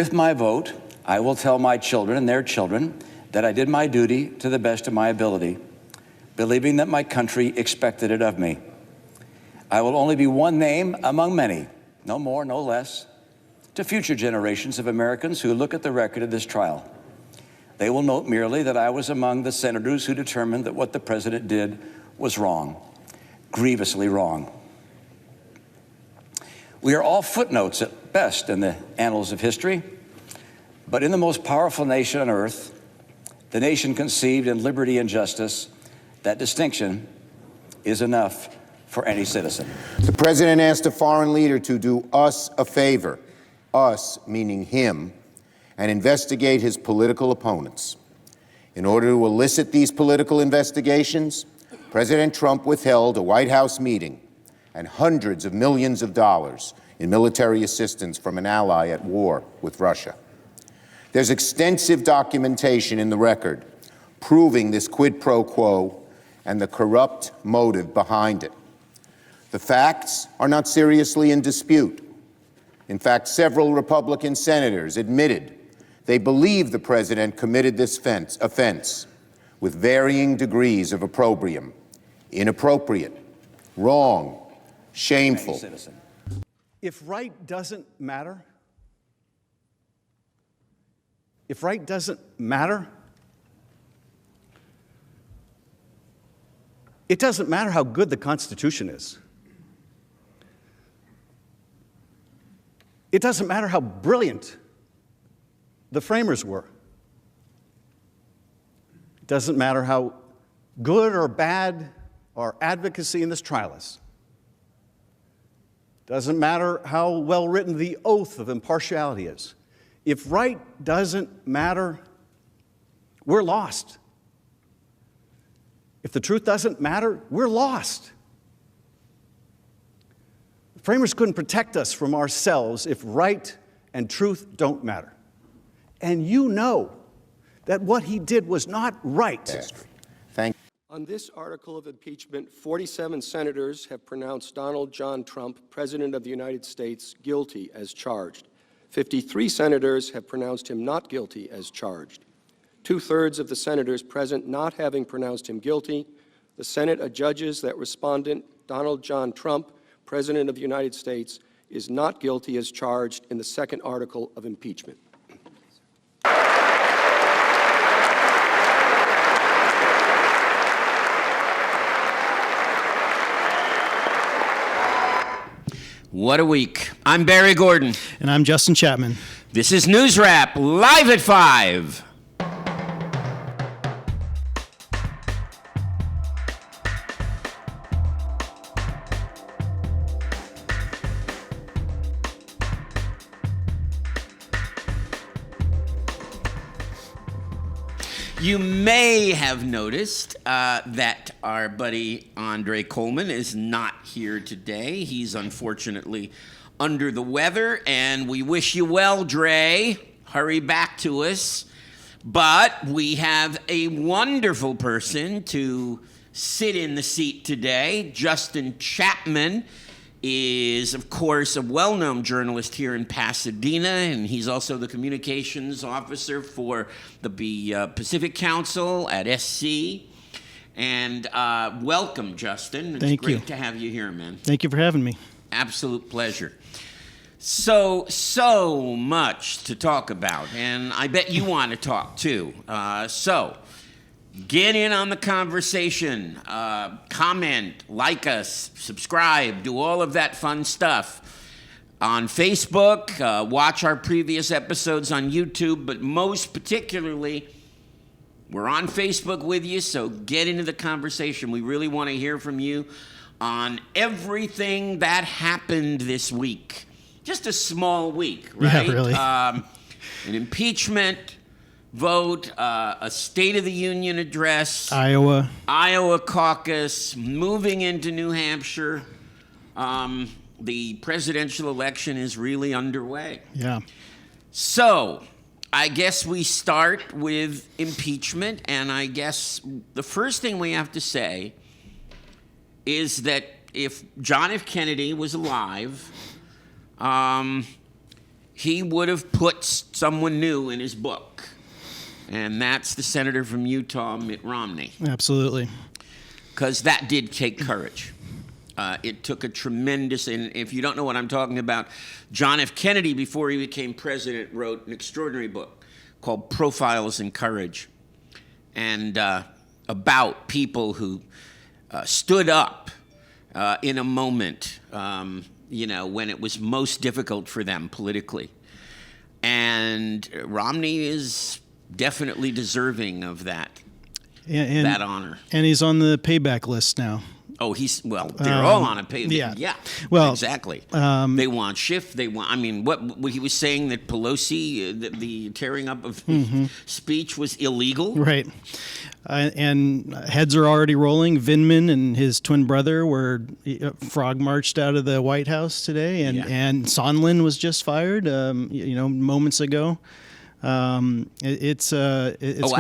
With my vote, I will tell my children and their children that I did my duty to the best of my ability, believing that my country expected it of me. I will only be one name among many, no more, no less, to future generations of Americans who look at the record of this trial. They will note merely that I was among the senators who determined that what the president did was wrong, grievously wrong. We are all footnotes at best in the annals of history, but in the most powerful nation on earth, the nation conceived in liberty and justice, that distinction is enough for any citizen. The president asked a foreign leader to do us a favor, us meaning him, and investigate his political opponents. In order to elicit these political investigations, President Trump withheld a White House meeting and hundreds of millions of dollars in military assistance from an ally at war with Russia. There's extensive documentation in the record proving this quid pro quo and the corrupt motive behind it. The facts are not seriously in dispute. In fact, several Republican senators admitted they believe the president committed this offense with varying degrees of opprobrium, inappropriate, wrong, shameful. If right doesn't matter, it doesn't matter how good the Constitution is. It doesn't matter how brilliant the framers were. It doesn't matter how good or bad our advocacy in this trial is. It doesn't matter how well written the oath of impartiality is. If right doesn't matter, we're lost. If the truth doesn't matter, we're lost. The framers couldn't protect us from ourselves if right and truth don't matter. And you know that what he did was not right. Thank you. On this article of impeachment, 47 senators have pronounced Donald John Trump, President of the United States, guilty as charged. 53 senators have pronounced him not guilty as charged. 2/3 of the senators present not having pronounced him guilty, the Senate adjudges that respondent Donald John Trump, President of the United States, is not guilty as charged in the second article of impeachment. What a week. I'm Barry Gordon. And I'm Justin Chapman. This is NewsRap, live at 5. You may have noticed that our buddy Andre Coleman is not here today. He's unfortunately under the weather, and we wish you well, Dre. Hurry back to us. But we have a wonderful person to sit in the seat today. Justin Chapman is, of course, a well-known journalist here in Pasadena, and he's also the communications officer for the Pacific Council at SC. And welcome, Justin. Thank you. It's great to have you here, man. Thank you for having me. Absolute pleasure. So much to talk about, and I bet you want to talk, too. So get in on the conversation, comment, like us, subscribe, do all of that fun stuff on Facebook, watch our previous episodes on YouTube, but most particularly, we're on Facebook with you, so get into the conversation. We really want to hear from you on everything that happened this week. Just a small week, right? Yeah, really. An impeachment vote, a State of the Union address, Iowa caucus, moving into New Hampshire. The presidential election is really underway. Yeah. So I guess we start with impeachment, and I guess the first thing we have to say is that if John F. Kennedy was alive, he would have put someone new in his book. And that's the senator from Utah, Mitt Romney. Absolutely. Because that did take courage. It took a tremendous, and if you don't know what I'm talking about, John F. Kennedy, before he became president, wrote an extraordinary book called Profiles in Courage, and about people who stood up in a moment, when it was most difficult for them politically. And Romney is definitely deserving of that honor. And he's on the payback list now. Oh, they're all on a payback. Yeah. Well, exactly. They want Schiff. What he was saying that Pelosi, the tearing up of speech was illegal. Right. And heads are already rolling. Vindman and his twin brother were frog marched out of the White House today, and Sondland was just fired, moments ago. It's I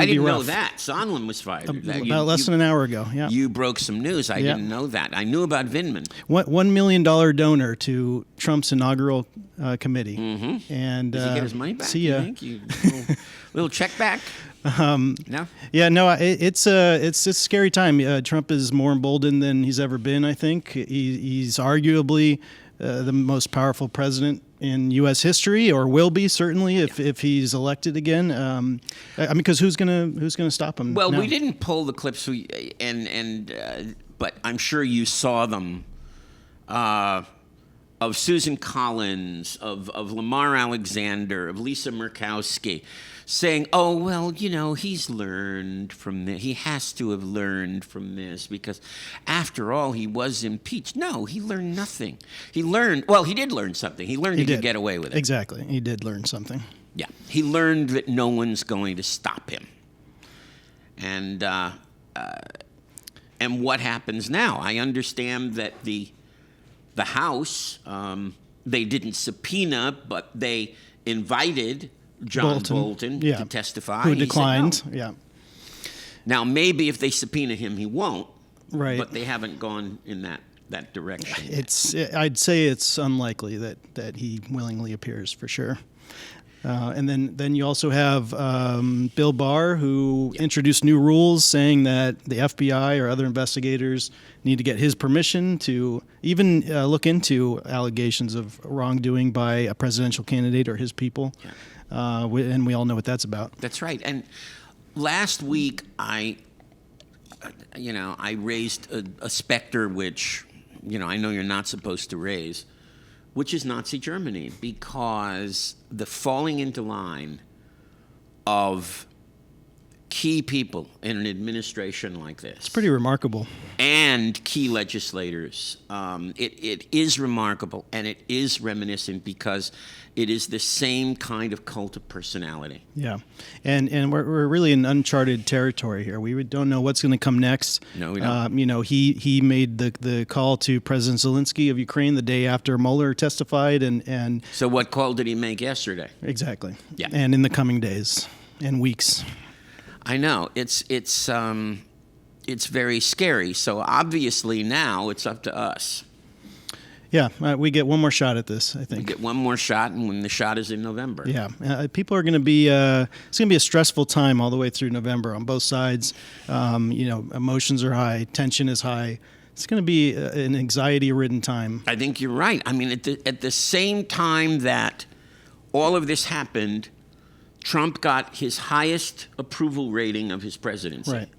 didn't know that. Sondland was fired. About less than an hour ago, yeah. You broke some news. I didn't know that. I knew about Vindman. $1 million donor to Trump's inaugural committee. Mm-hmm. And does he get his money back? See ya. Little check back? No? Yeah, no, it's a scary time. Trump is more emboldened than he's ever been, I think. He's arguably the most powerful president in U.S. history, or will be certainly if he's elected again. Because who's gonna stop him? Well, now? we didn't pull the clips, but I'm sure you saw them of Susan Collins, of Lamar Alexander, of Lisa Murkowski, saying, "Oh well, he's learned from this. He has to have learned from this because, after all, he was impeached." No, he learned nothing. He did learn something. He learned he could get away with it. Exactly, he did learn something. Yeah, he learned that no one's going to stop him. And what happens now? I understand that the House, they didn't subpoena, but they invited John Bolton to testify. Who declined, no. Yeah. Now, maybe if they subpoena him, he won't. Right. But they haven't gone in that direction. I'd say it's unlikely that he willingly appears, for sure. And then you also have Bill Barr, who introduced new rules saying that the FBI or other investigators need to get his permission to even look into allegations of wrongdoing by a presidential candidate or his people. Yeah. And we all know what that's about. That's right. And last week, I raised a specter which, I know you're not supposed to raise, which is Nazi Germany, because the falling into line of key people in an administration like this. It's pretty remarkable. And key legislators. It is remarkable, and it is reminiscent because it is the same kind of cult of personality. Yeah, and we're really in uncharted territory here. We don't know what's going to come next. No, we don't. He made the call to President Zelensky of Ukraine the day after Mueller testified, and so what call did he make yesterday? Exactly. Yeah, and in the coming days and weeks. I know it's very scary. So obviously now it's up to us. Yeah, we get one more shot at this, I think. We get one more shot, and when the shot is in November. Yeah, people are going to be. It's going to be a stressful time all the way through November on both sides. Emotions are high, tension is high. It's going to be an anxiety-ridden time. I think you're right. I mean, at the same time that all of this happened, Trump got his highest approval rating of his presidency. Right.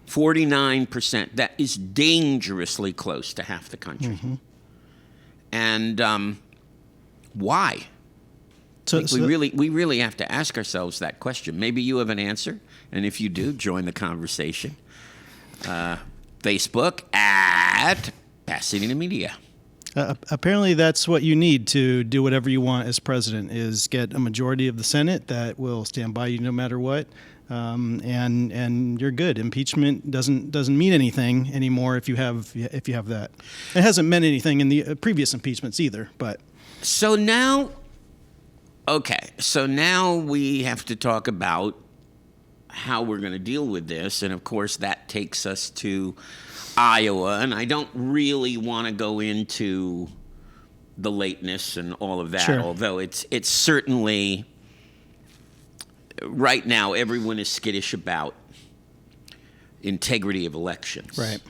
49%. That is dangerously close to half the country. Mm-hmm. And why? We really have to ask ourselves that question. Maybe you have an answer, and if you do, join the conversation. Facebook at Pasadena Media. Apparently, that's what you need to do whatever you want as president: is get a majority of the Senate that will stand by you no matter what, and you're good. Impeachment doesn't mean anything anymore if you have that. It hasn't meant anything in the previous impeachments either. But so now we have to talk about how we're going to deal with this, and of course that takes us to Iowa, and I don't really want to go into the lateness and all of that. Sure. Although it's certainly right now everyone is skittish about integrity of elections. Right.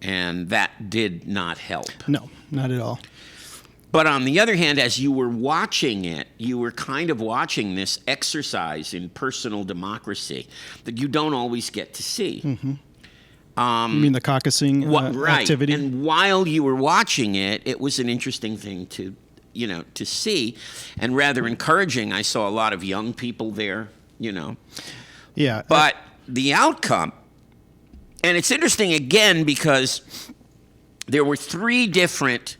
And that did not help. No, not at all. But on the other hand, as you were watching it, you were kind of watching this exercise in personal democracy that you don't always get to see. Mm-hmm. You mean the caucusing Right. activity? And while you were watching it, it was an interesting thing to see, and rather encouraging. I saw a lot of young people there, Yeah. But the outcome, and it's interesting again because there were three different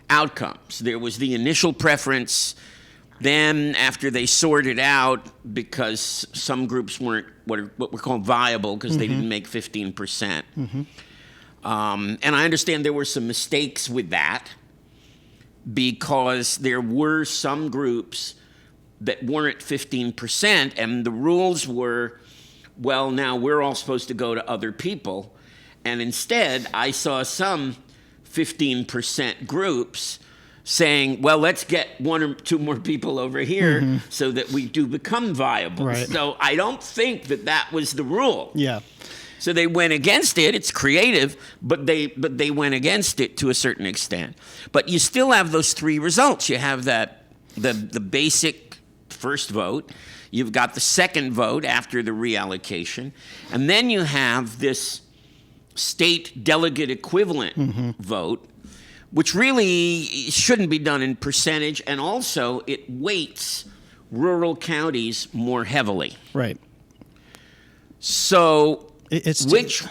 outcomes. There was the initial preference. Then, after they sorted out, because some groups weren't what were called viable because they didn't make 15%. And I understand there were some mistakes with that because there were some groups that weren't 15%, and the rules were, well, now we're all supposed to go to other people. And instead, I saw some 15% groups saying, well, let's get one or two more people over here so that we do become viable. Right. So I don't think that was the rule. Yeah. So they went against it. It's creative, but they went against it to a certain extent. But you still have those three results. You have that the basic first vote. You've got the second vote after the reallocation. And then you have this state delegate equivalent vote, which really shouldn't be done in percentage, and also it weights rural counties more heavily. Right. So It's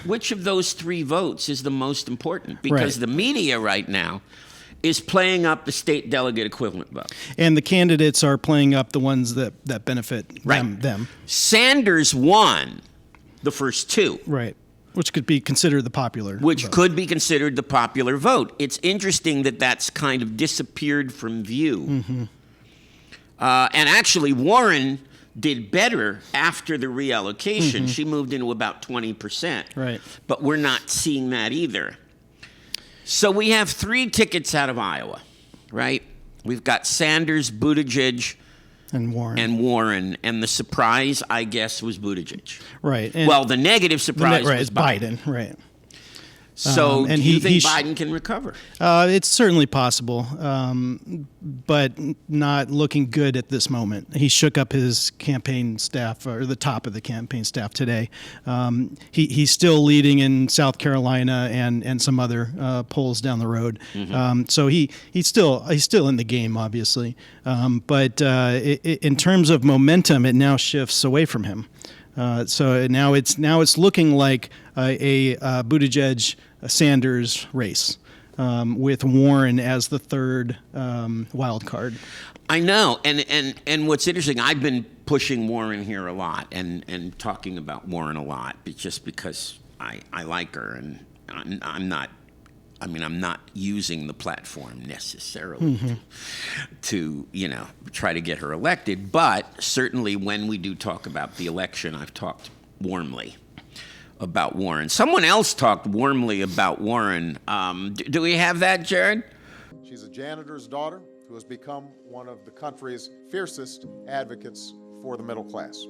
which of those three votes is the most important? Because Right. the media right now is playing up the state delegate equivalent vote. And the candidates are playing up the ones that benefit Right. them. Sanders won the first two. Right. Which could be considered the popular Which vote. could be considered the popular vote. It's interesting that that's kind of disappeared from view. And actually, Warren did better after the reallocation. She moved into about 20%. Right. But we're not seeing that either. So we have three tickets out of Iowa, right? We've got Sanders, Buttigieg, And Warren. and the surprise, I guess, was Buttigieg. Right. And Well, the negative surprise right, was it's Biden. Right. So and do you think he Biden can recover? It's certainly possible, but not looking good at this moment. He shook up his campaign staff, or the top of the campaign staff today. He's still leading in South Carolina and some other polls down the road. So he's still in the game, obviously. But in terms of momentum, it now shifts away from him. So now it's looking like a Buttigieg Sanders race, with Warren as the third wild card. I know, and what's interesting, I've been pushing Warren here a lot and talking about Warren a lot, just because I like her, and I'm not using the platform necessarily to try to get her elected, but certainly when we do talk about the election, I've talked warmly about Warren. Someone else talked warmly about Warren. Do we have that, Jared? She's a janitor's daughter who has become one of the country's fiercest advocates for the middle class.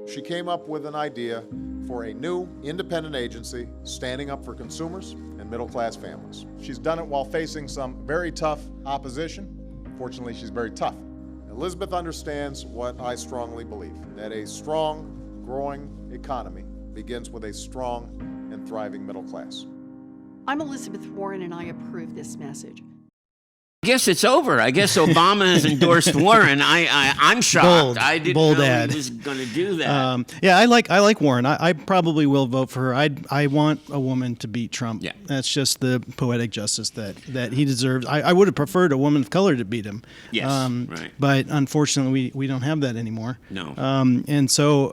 She came up with an idea for a new independent agency standing up for consumers and middle-class families. She's done it while facing some very tough opposition. Fortunately, she's very tough. Elizabeth understands what I strongly believe, that a strong, growing economy begins with a strong and thriving middle class. I'm Elizabeth Warren, and I approve this message. I guess it's over. I guess Obama has endorsed Warren. I'm shocked. Bold. I didn't Bold know ad. he was going to do that. Yeah, I like Warren. I probably will vote for her. I want a woman to beat Trump. Yeah. That's just the poetic justice that he deserves. I would have preferred a woman of color to beat him. Yes, right. But unfortunately, we don't have that anymore. No. And so,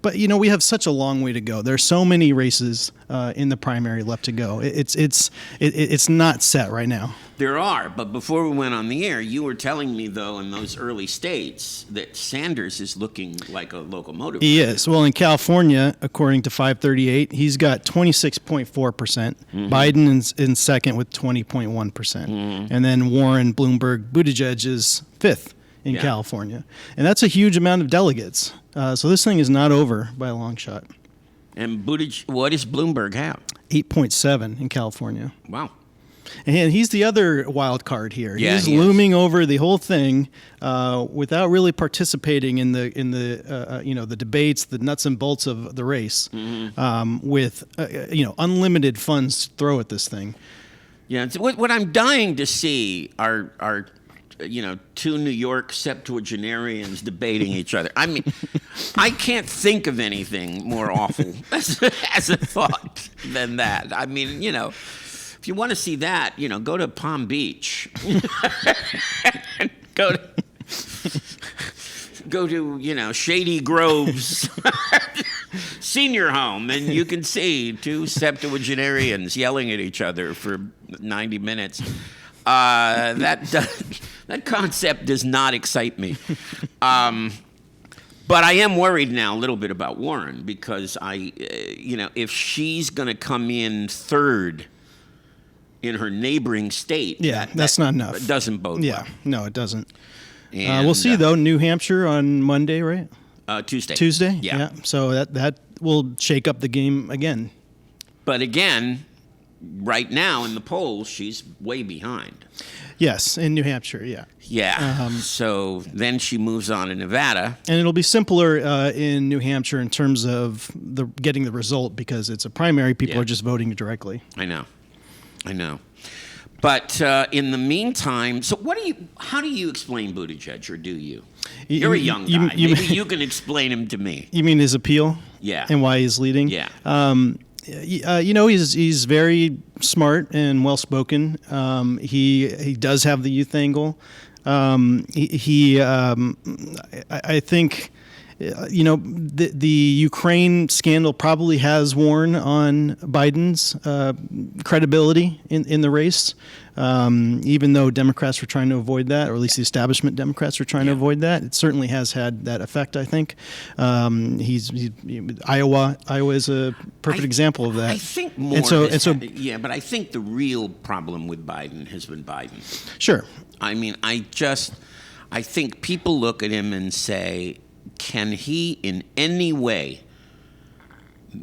but we have such a long way to go. There's so many races in the primary left to go. It's not set right now. There are, but before we went on the air, you were telling me, though, in those early states, that Sanders is looking like a locomotive. He is. Well, in California, according to 538, he's got 26.4%. Biden is in second with 20.1%. And then Warren, Bloomberg, Buttigieg is fifth in California. And that's a huge amount of delegates. So this thing is not over by a long shot. And Buttigieg, what does Bloomberg have? 8.7 in California. Wow. And he's the other wild card here. Yeah, he's he looming over the whole thing without really participating in the debates, the nuts and bolts of the race, with unlimited funds to throw at this thing. Yeah, what I'm dying to see are two New York septuagenarians debating each other. I mean, I can't think of anything more awful as a thought than that. I mean, if you want to see that, go to Palm Beach. go to Shady Grove's senior home, and you can see two septuagenarians yelling at each other for 90 minutes. That concept does not excite me. But I am worried now a little bit about Warren, because if she's going to come in third in her neighboring state, that's not enough. It doesn't bode well. No, it doesn't. And, we'll see, though. New Hampshire on Monday, right? Tuesday. Tuesday? Yeah. So that will shake up the game again. But again, right now in the polls, she's way behind. Yes, in New Hampshire, yeah. Yeah. So then she moves on to Nevada. And it'll be simpler in New Hampshire in terms of getting the result, because it's a primary. People are just voting directly. I know. But in the meantime, so how do you explain Buttigieg, or do you? You're a young guy. Maybe you can explain him to me. You mean his appeal? Yeah. And why he's leading? Yeah. He's very smart and well-spoken. He does have the youth angle. I think, the Ukraine scandal probably has worn on Biden's credibility in the race, even though Democrats were trying to avoid that, or at least the establishment Democrats were trying to avoid that. It certainly has had that effect, I think. Iowa is a perfect example of that. I think but I think the real problem with Biden has been Biden. Sure. I mean, I think people look at him and say, can he in any way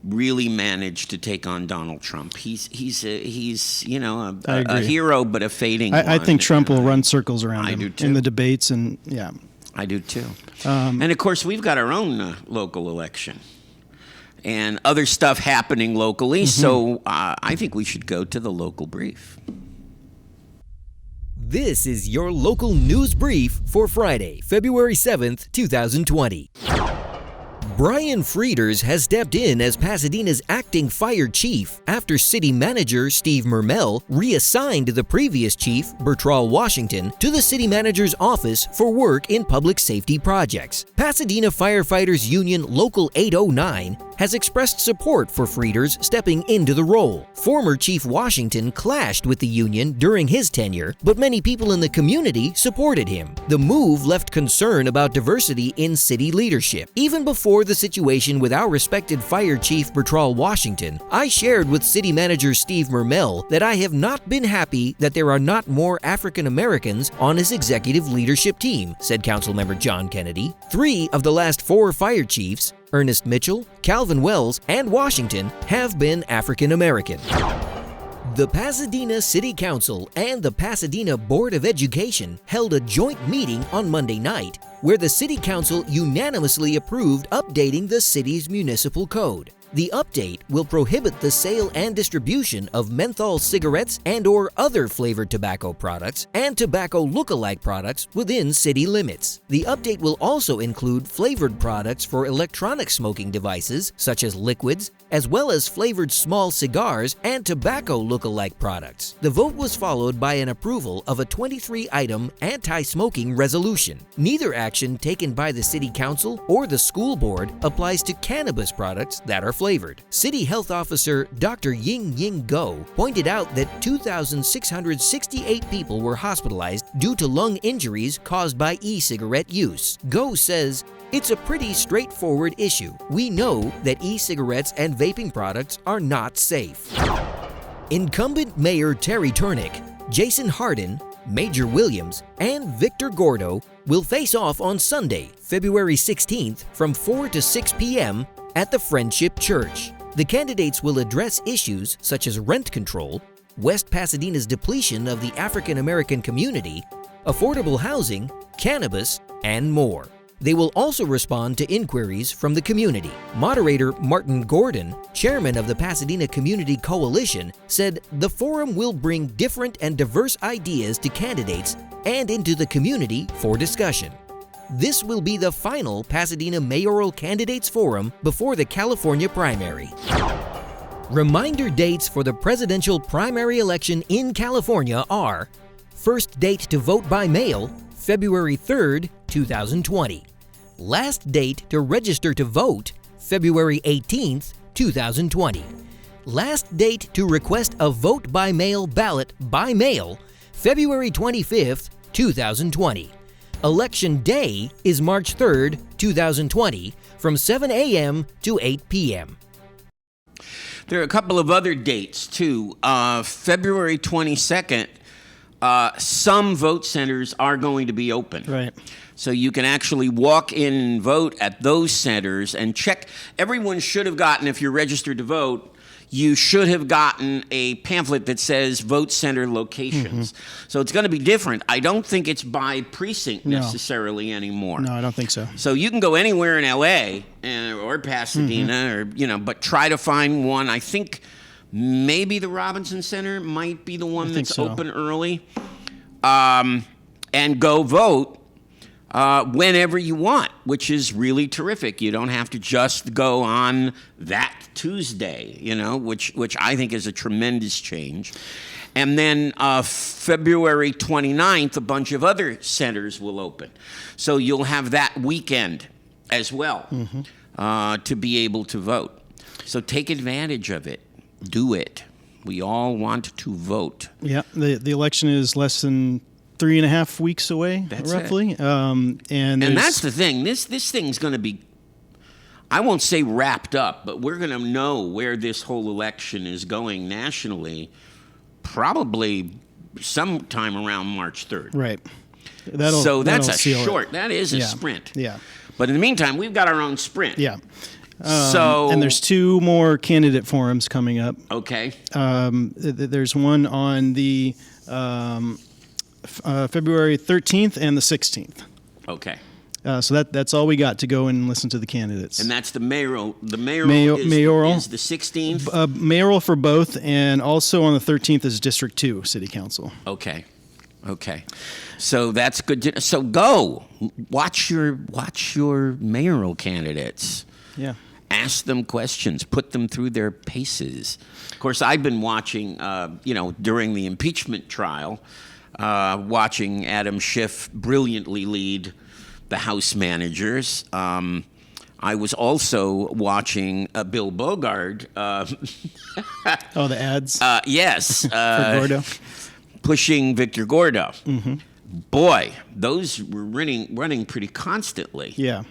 really manage to take on Donald Trump? He's a hero, but a fading one. I think Trump will run circles around him do too. In the debates, and I do too. And of course, we've got our own local election and other stuff happening locally. So I think we should go to the local brief. This is your local news brief for Friday, February 7th, 2020. Brian Frieders has stepped in as Pasadena's acting fire chief after city manager Steve Mermel reassigned the previous chief, Bertrall Washington, to the city manager's office for work in public safety projects. Pasadena Firefighters Union Local 809 has expressed support for Frieders stepping into the role. Former Chief Washington clashed with the union during his tenure, but many people in the community supported him. The move left concern about diversity in city leadership. Even before the situation with our respected Fire Chief Bertrall Washington, I shared with City Manager Steve Mermel that I have not been happy that there are not more African Americans on his executive leadership team, said Councilmember John Kennedy. 3 of the last 4 fire chiefs, Ernest Mitchell, Calvin Wells, and Washington, have been African American. The Pasadena City Council and the Pasadena Board of Education held a joint meeting on Monday night where the City Council unanimously approved updating the city's municipal code. The update will prohibit the sale and distribution of menthol cigarettes and/or other flavored tobacco products and tobacco look-alike products within city limits. The update will also include flavored products for electronic smoking devices, such as liquids, as well as flavored small cigars and tobacco look-alike products. The vote was followed by an approval of a 23-item anti-smoking resolution. Neither action taken by the City Council or the school board applies to cannabis products that are flavored. City Health Officer Dr. Ying Ying Go pointed out that 2,668 people were hospitalized due to lung injuries caused by e-cigarette use. Go says, "It's a pretty straightforward issue. We know that e-cigarettes and vaping products are not safe." Incumbent Mayor Terry Turnick, Jason Hardin, Major Williams, and Victor Gordo will face off on Sunday, February 16th from 4 to 6 p.m. at the Friendship Church. The candidates will address issues such as rent control, West Pasadena's depletion of the African American community, affordable housing, cannabis, and more. They will also respond to inquiries from the community. Moderator Martin Gordon, chairman of the Pasadena Community Coalition, said the forum will bring different and diverse ideas to candidates and into the community for discussion. This will be the final Pasadena Mayoral Candidates Forum before the California primary. Reminder dates for the presidential primary election in California are: first date to vote by mail, February 3rd, 2020. Last date to register to vote, February 18th, 2020. Last date to request a vote by mail ballot by mail, February 25th, 2020. Election day is March 3rd, 2020, from 7 a.m. to 8 p.m. There are a couple of other dates, too. February 22nd, some vote centers are going to be open. Right. So you can actually walk in and vote at those centers and check. Everyone should have gotten, if you're registered to vote, you should have gotten a pamphlet that says vote center locations. So it's going to be different. I don't think it's by precinct necessarily anymore. No, I don't think so. So you can go anywhere in LA or Pasadena or, but try to find one. I think maybe the Robinson Center might be the one that's open early. And go vote whenever you want, which is really terrific. You don't have to just go on that Tuesday, which I think is a tremendous change. And then February 29th, a bunch of other centers will open. So you'll have that weekend as well to be able to vote. So take advantage of it. Do it. We all want to vote. Yeah, the election is less than 3.5 weeks away, roughly. And that's the thing. This thing's going to be, I won't say wrapped up, but we're going to know where this whole election is going nationally probably sometime around March 3rd. Right. That is a sprint. Yeah. But in the meantime, we've got our own sprint. Yeah. And there's 2 more candidate forums coming up. Okay. There's one on the February 13th and the 16th. Okay. So that's all we got to go and listen to the candidates. And that's the mayoral. Mayoral is the 16th. Mayoral for both, and also on the 13th is District 2 City Council. Okay. So that's good. So go watch your mayoral candidates. Yeah. Ask them questions. Put them through their paces. Of course, I've been watching. During the impeachment trial. Watching Adam Schiff brilliantly lead the House managers. I was also watching Bill Bogard. The ads? Yes. For Gordo? Pushing Victor Gordo. Boy, those were running pretty constantly. Yeah.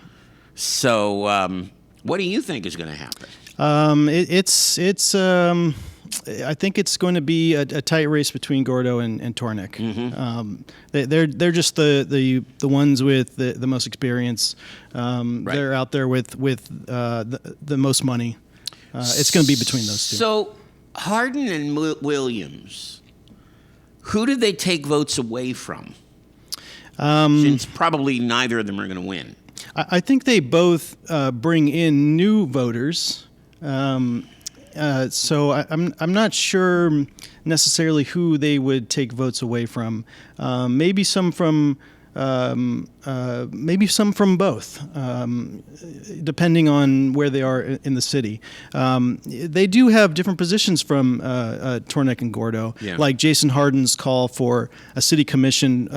So what do you think is going to happen? I think it's going to be a tight race between Gordo and Tornick. They're just the ones with the most experience. They're out there with the most money. It's going to be between those two. So Hardin and Williams, who did they take votes away from? Since probably neither of them are going to win. I think they both bring in new voters. So I'm not sure necessarily who they would take votes away from. Maybe some from both, depending on where they are in the city. They do have different positions from Tornick and Gordo, like Jason Hardin's call for a city commission,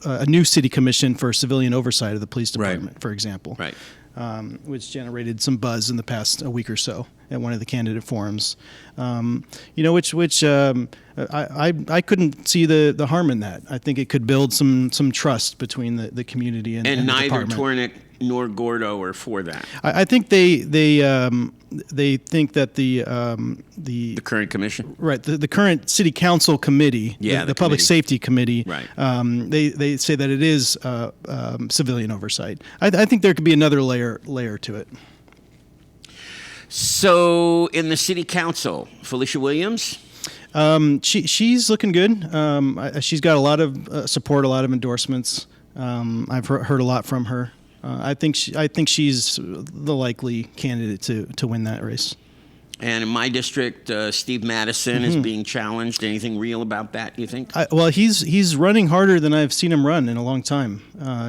a new city commission for civilian oversight of the police department, for example. Right. which generated some buzz in the past a week or so at one of the candidate forums. Which I couldn't see the harm in that. I think it could build some trust between the community and the neither department. Tornick nor Gordo are for that. I think they think that the current commission, right, the current city council committee, the public safety committee, right. They say that it is civilian oversight. I think there could be another layer to it. So in the city council, Felicia Williams. She's looking good. She's got a lot of support, a lot of endorsements. I've heard a lot from her. I think she's the likely candidate to win that race. And in my district, Steve Madison is being challenged. Anything real about that, you think? Well, he's running harder than I've seen him run in a long time.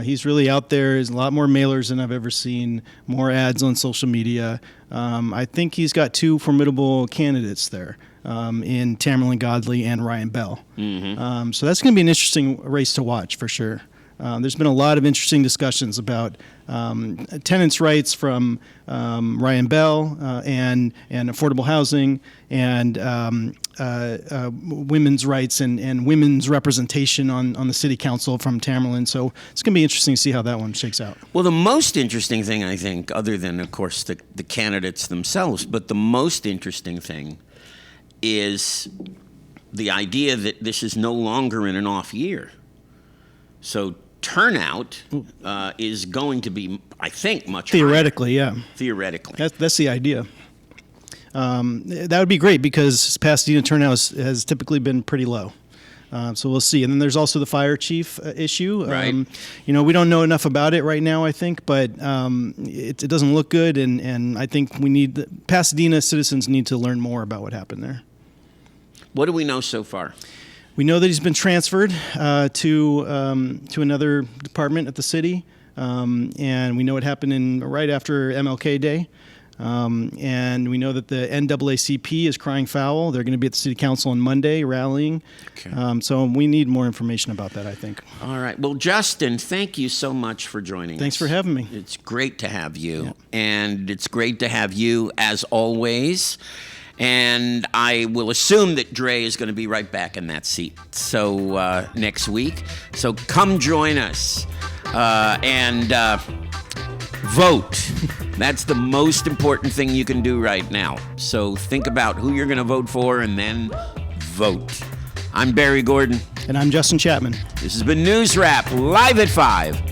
He's really out there. There's a lot more mailers than I've ever seen, more ads on social media. I think he's got two formidable candidates there in Tamerlan Godley and Ryan Bell. So that's going to be an interesting race to watch for sure. There's been a lot of interesting discussions about tenants' rights from Ryan Bell and affordable housing and women's rights and women's representation on the city council from Tamerlan. So it's going to be interesting to see how that one shakes out. Well, the most interesting thing, I think, other than, of course, the candidates themselves, but the most interesting thing is the idea that this is no longer in an off year. So turnout is going to be, I think, much theoretically, higher. Yeah. Theoretically. That's the idea. That would be great because Pasadena turnout has typically been pretty low. So we'll see. And then there's also the fire chief issue. Right. We don't know enough about it right now, I think, but it doesn't look good. And I think Pasadena citizens need to learn more about what happened there. What do we know so far? We know that he's been transferred to another department at the city, and we know it happened right after MLK Day. And we know that the NAACP is crying foul. They're going to be at the city council on Monday rallying. Okay. So we need more information about that, I think. All right. Well, Justin, thank you so much for joining us. Thanks for having me. It's great to have you. Yeah. And it's great to have you, as always. And I will assume that Dre is going to be right back in that seat next week. So come join us and vote. That's the most important thing you can do right now. So think about who you're going to vote for and then vote. I'm Barry Gordon. And I'm Justin Chapman. This has been NewsRap, live at 5.